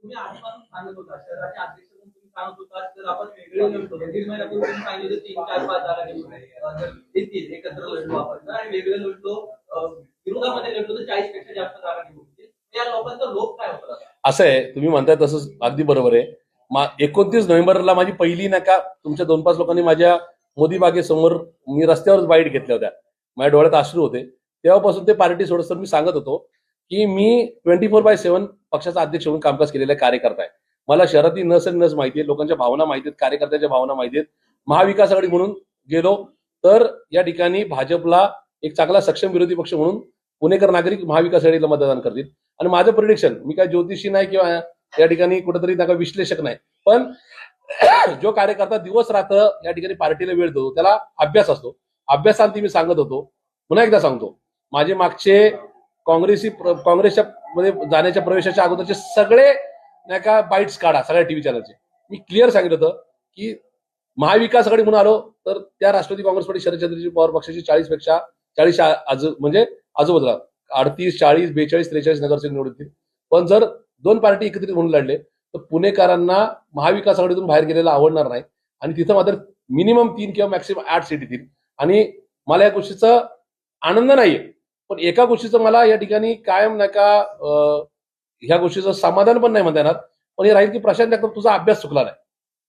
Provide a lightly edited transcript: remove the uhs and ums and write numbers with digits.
तुम्ही आधीपासून सांगत होता शहराचे अध्यक्ष म्हणून तुम्ही सांगत होता तर आपण वेगळे लढतो. 1.5 महिन्यापूर्वी तुम्ही सांगितलं 3-4-5 जागा निवडून जर येतील एकत्र लढलो आपण आणि वेगळे लढलो विरोधामध्ये लढलो तर 40 पेक्षा जास्त जागा निवडून या लोकांचा लोक काय होता? असं आहे, तुम्ही म्हणताय तसंच अगदी बरोबर आहे. 29 नोव्हेंबरला माझी पहिली नका तुमच्या 2-5 लोकांनी माझ्या मोदी बागेसमोर मी रस्त्यावर बाईट घेतल्या होत्या. माझ्या डोळ्यात अश्रू होते. तेव्हापासून ते पार्टी सोडत मी सांगत होतो की मी 24/7 पक्षाचा अध्यक्ष म्हणून कामकाज केलेला कार्यकर्ता आहे. मला शहरातील नस आणि नस माहिती आहे, लोकांच्या भावना माहिती आहेत, कार्यकर्त्यांच्या भावना माहिती आहेत. महाविकास आघाडी म्हणून गेलो तर या ठिकाणी भाजपला एक चांगला सक्षम विरोधी पक्ष म्हणून पुणेकर नागरिक महाविकास आघाडीला मतदान करतील. आणि माझं प्रिडिक्शन, मी काय ज्योतिषी नाही किंवा या ठिकाणी कुठेतरी नका विश्लेषक नाही, पण जो कार्यकर्ता दिवस रात्र या ठिकाणी पार्टीला वेळ देतो त्याला अभ्यास असतो. अभ्यासांती मी सांगत होतो, पुन्हा एकदा सांगतो, माझे मागचे काँग्रेसच्या मध्ये जाण्याच्या प्रवेशाच्या अगोदरचे सगळे नाही का बाईट्स काढा सगळ्या टीव्ही चॅनलचे. मी क्लिअर सांगितलं होतं की महाविकास आघाडी म्हणून आलो तर त्या राष्ट्रवादी काँग्रेस पार्टी शरदचंद्रजी पवार पक्षाची 40 म्हणजे आजूबाजूला 38, 40, 42, 43 नगरसेवक निवडतील. पण जर दोन पार्टी एकत्रित म्हणून लढले तर पुणेकरांना महाविकास आघाडीतून बाहेर गेलेला आवडणार नाही आणि तिथं मात्र मिनिमम 3 किंवा मॅक्सिमम 8 सीट येतील. आणि मला या गोष्टीचा आनंद नाहीये, पण एका गोष्टीचं मला या ठिकाणी कायम नाही का ह्या गोष्टीचं समाधान पण नाही म्हणता येणार, पण हे राहील की प्रशांत जगताप तुझा अभ्यास चुकला नाही.